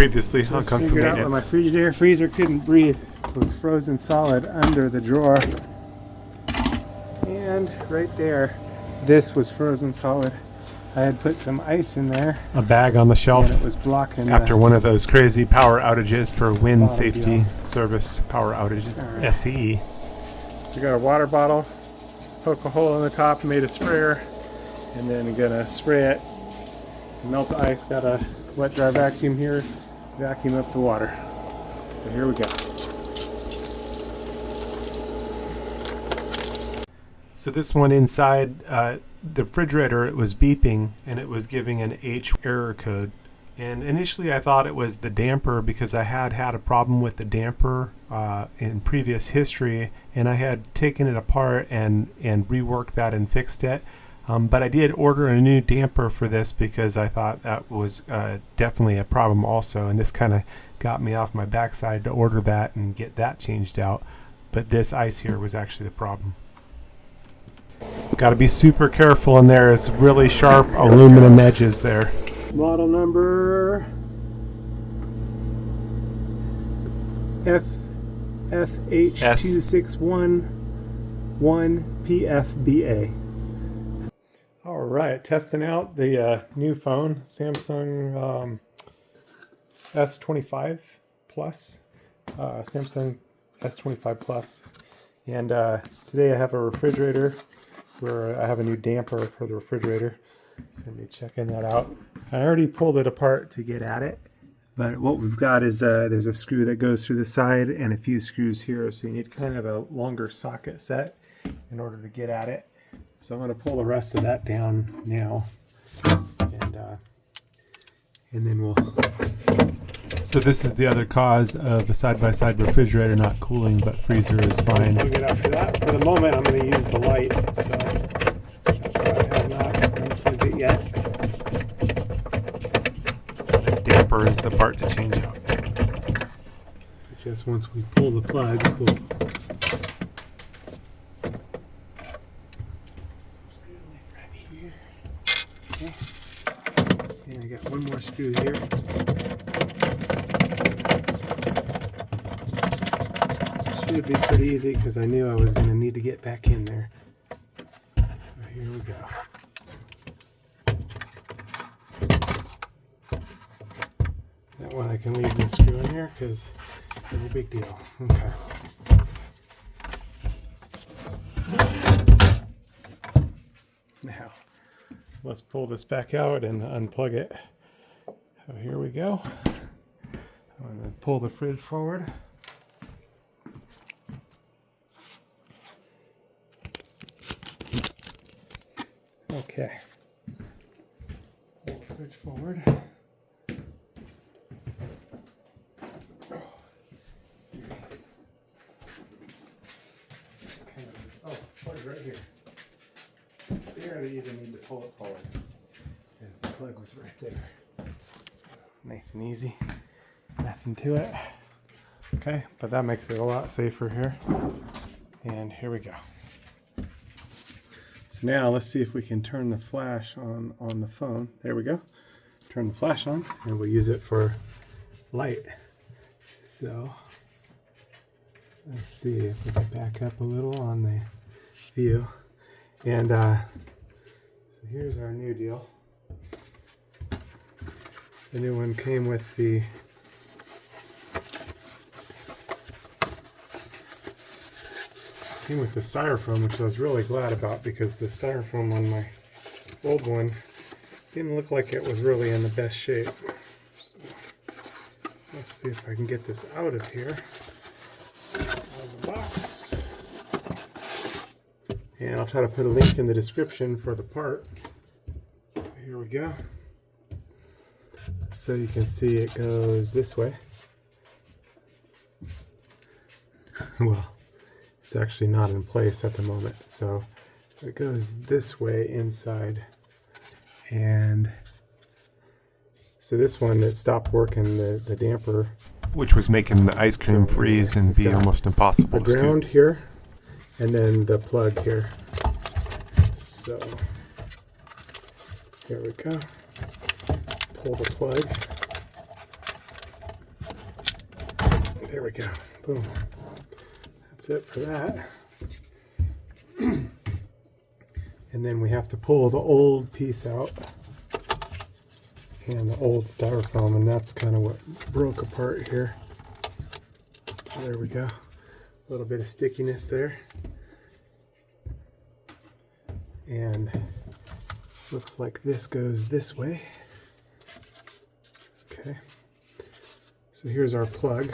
previously on Kung Fu Figured out why my Maintenance. Frigidaire freezer couldn't breathe. It was frozen solid under the drawer. And right there, this was frozen solid. I had put some ice in there A bag on the shelf and it was blocking after one of those crazy power outages for wind Bottom safety deal. service power outages, Alright. SCE. So we got a water bottle, poke a hole in the top, made a sprayer, and then I'm gonna spray it, melt the ice, got a wet dry vacuum here, vacuum up the water. So here we go. So this one inside the refrigerator, it was beeping and it was giving an H error code. And initially I thought it was the damper because I had had a problem with the damper in previous history, and I had taken it apart and reworked that and fixed it. But I did order a new damper for this because I thought that was definitely a problem also, and this kind of got me off my backside to order that and get that changed out. But this ice here was actually the problem. Got to be super careful in there. It's really sharp aluminum edges there. Model number FFH2611PFBA. All right, testing out the new phone, Samsung S25 Plus, Samsung S25 Plus. And today I have a refrigerator where I have a new damper for the refrigerator. So I'm checking that out. I already pulled it apart to get at it, but what we've got is there's a screw that goes through the side and a few screws here, so you need kind of a longer socket set in order to get at it. So I'm going to pull the rest of that down now, and then we'll... So this is the other cause of a side-by-side refrigerator not cooling, but freezer is fine. We'll get after that. For the moment, I'm going to use the light, so that's why I have not unplugged it yet. This damper is the part to change out. Just once we pull the plug, we'll screw it right here. Okay. And I got one more screw here. Should be pretty easy because I knew I was going to need to get back in there. So here we go. That one I can leave this screw in here because no big deal. Okay. Now, let's pull this back out and unplug it. So here we go. I'm going to pull the fridge forward. Okay. Pull the fridge forward. Oh, plug's right here. There, I even need to pull it forward because the plug was right there. So, nice and easy. Nothing to it. Okay, but that makes it a lot safer here. And here we go. So now let's see if we can turn the flash on the phone. There we go. Turn the flash on and we'll use it for light. So let's see if we can back up a little on the view. And so here's our new deal. The new one came with the styrofoam, which I was really glad about because the styrofoam on my old one didn't look like it was really in the best shape. So let's see if I can get this out of here, out of the box. And I'll try to put a link in the description for the part. Here we go. So you can see it goes this way. Well, it's actually not in place at the moment, so it goes this way inside. And so this one, it stopped working, the damper, Which was making the ice cream freeze and be almost impossible the to scoop. ground here, and then the plug here. So here we go. Pull the plug. There we go. Boom. That's it for that. And then we have to pull the old piece out and the old styrofoam, and that's kind of what broke apart here. There we go. A little bit of stickiness there. And looks like this goes this way. Okay. So here's our plug.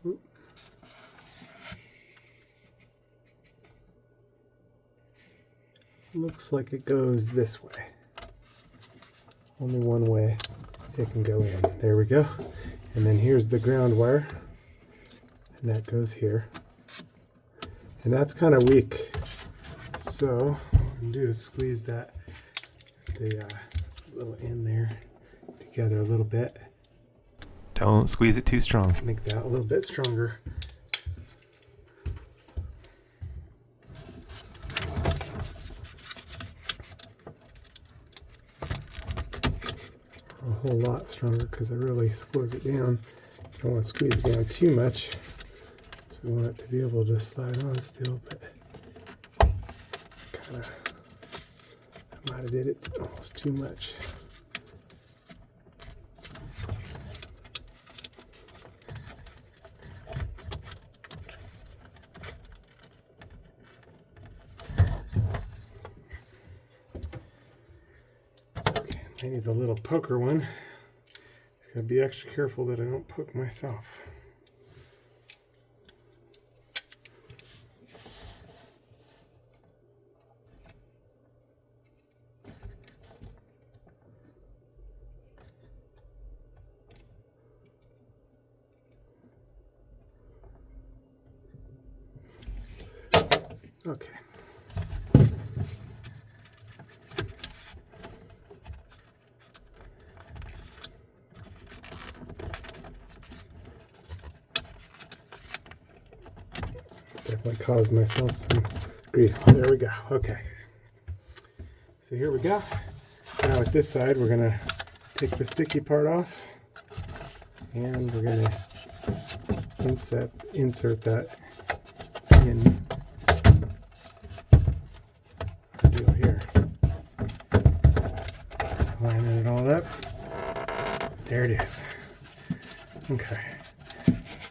Oop. Looks like it goes this way. Only one way it can go in. There we go. And then here's the ground wire. And that goes here. And that's kind of weak. So what I'm going to do is squeeze the little end there together a little bit. Don't squeeze it too strong. Make that a little bit stronger. A whole lot stronger because I really squeeze it down. I don't want to squeeze it down too much. So we want it to be able to slide on still, but kind of, I might have did it almost too much. I need the little poker one. Just gotta be extra careful that I don't poke myself. Okay. Definitely caused myself some grief. There we go. Okay. So here we go. Now with this side, we're gonna take the sticky part off, and we're gonna insert that in the deal here. Lining it all up. There it is. Okay.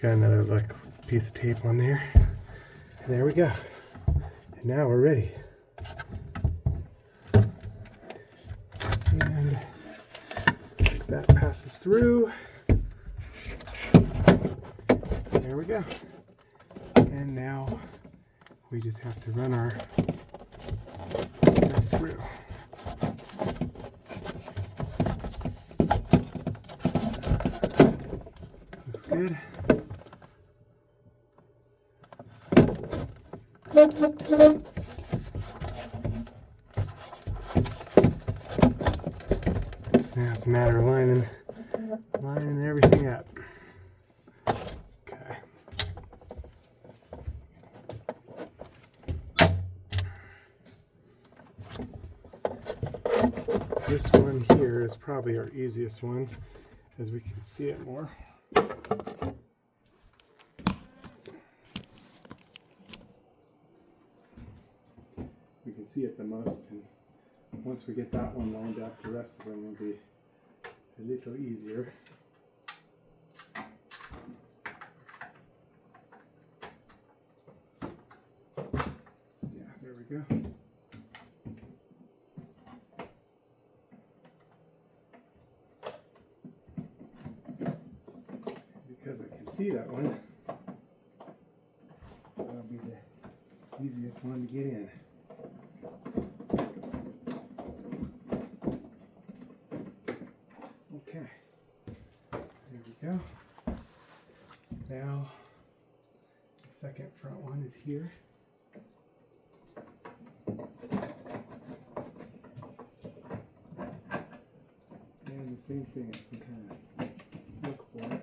Got another like piece of tape on there. And there we go. And now we're ready. And that passes through. There we go. And now we just have to run our stuff through. Looks good. So now it's a matter of lining everything up. Okay. This one here is probably our easiest one, as we can see it more. We can see it the most, and once we get that one lined up, the rest of them will be a little easier. Yeah, there we go. Because I can see that one, that'll be the easiest one to get in. Okay, there we go. Now, the second front one is here. And the same thing, I can kind of look for it.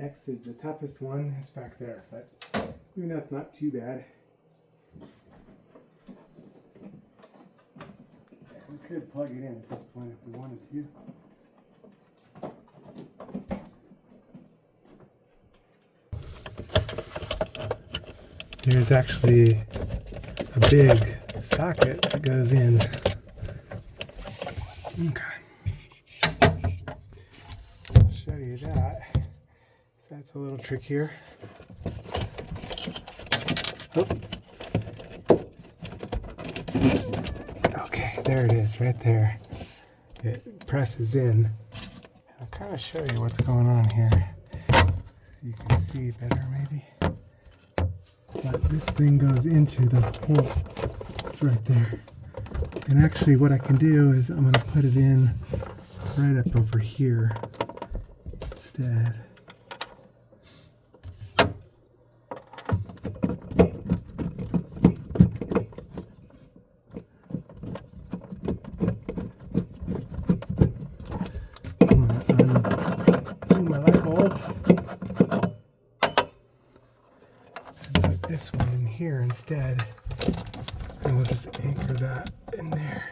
X is the toughest one, is back there, but I mean, that's not too bad. We could plug it in at this point if we wanted to. There's actually a big socket that goes in. Okay. I'll show you that. So that's a little trickier. Oh. Okay, there it is, right there. It presses in. I'll kind of show you what's going on here. So you can see better maybe. But this thing goes into the hole. It's right there. And actually what I can do is I'm going to put it in right up over here instead. I'm going to undo my light bulb. Put this one in here instead, and we'll just anchor that in there.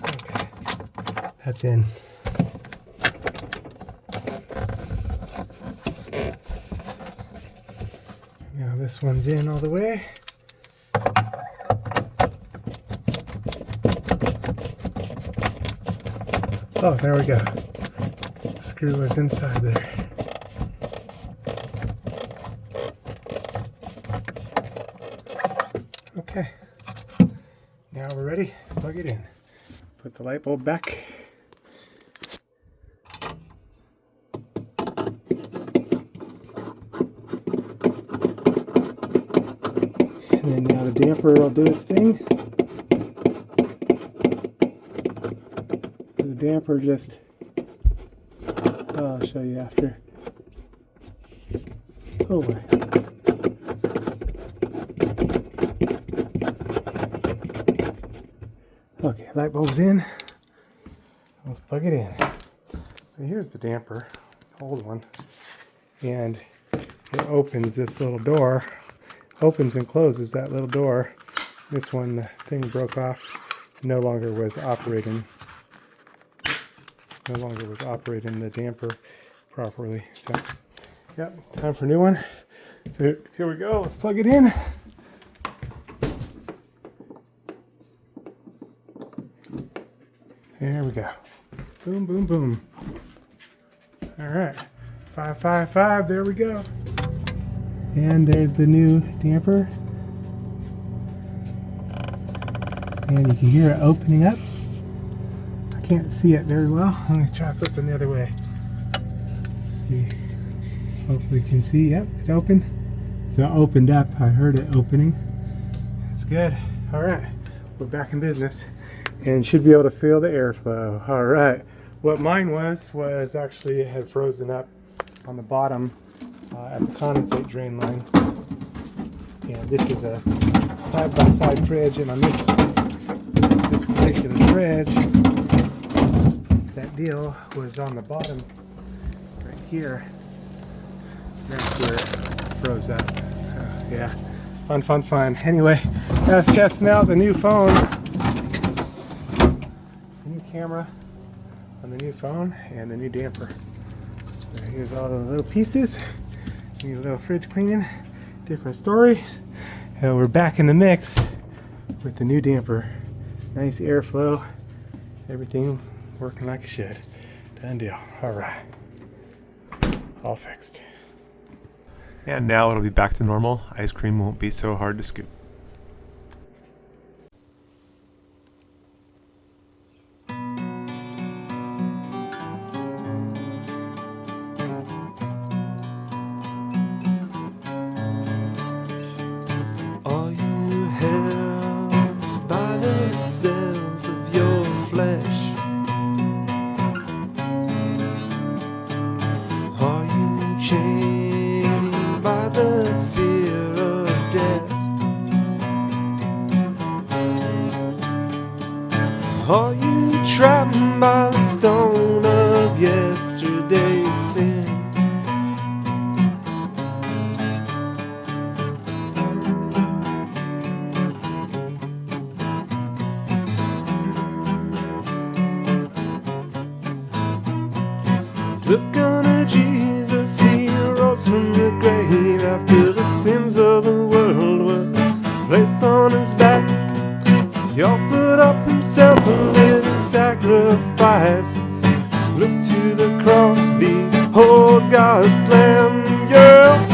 Okay, that's in. Now this one's in all the way. Oh, there we go. The screw was inside there. Okay. Now we're ready to plug it in. Put the light bulb back. And then now the damper will do its thing. The damper just, I'll show you after. Oh boy. Okay, light bulb's in. Let's plug it in. So here's the damper, old one. And it opens this little door. Opens and closes that little door. This one, the thing broke off, no longer was operating the damper properly. So, yep, time for a new one. So here we go, let's plug it in. There we go. Boom, boom, boom. All right, 555, there we go. And there's the new damper. And you can hear it opening up. I can't see it very well. Let me try flipping the other way. Let's see. Hopefully you can see. Yep, it's open. So it opened up. I heard it opening. That's good. All right, we're back in business. And should be able to feel the airflow. All right. What mine was actually it had frozen up on the bottom. At the condensate drain line. And this is a side-by-side fridge, and on this particular fridge, that deal was on the bottom right here. That's where it froze up. Yeah, fun. Anyway, that's testing out the new phone, the new camera on the new phone, and the new damper. So here's all the little pieces. Need a little fridge cleaning, different story. And we're back in the mix with the new damper. Nice airflow, everything working like it should. Done deal. All right, all fixed. And now it'll be back to normal. Ice cream won't be so hard to scoop. Cells of your flesh, rose from the grave after the sins of the world were placed on his back. He offered up himself a living sacrifice. Look to the cross, behold God's Lamb, yeah.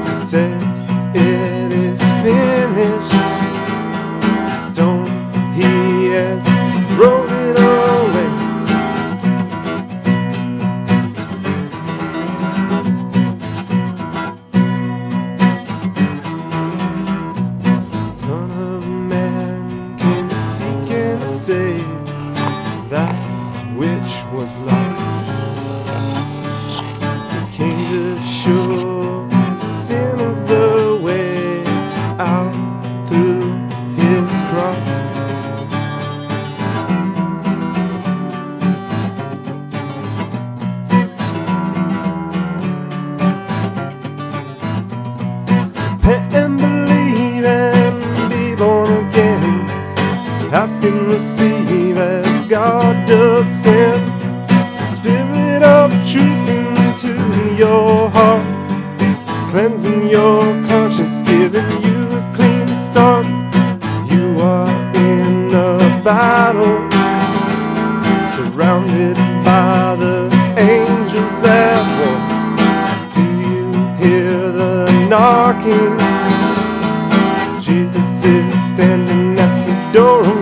He said, it is finished. The stone he has rolled it away. Son of Man came to seek and save that which was lost. He came to show sinners the way out through his cross. Repent and believe and be born again. Ask and receive as God does send the Spirit of truth into your heart, cleansing your conscience, giving you a clean start. You are in a battle, surrounded by the angels at war. Do you hear the knocking? Jesus is standing at the door.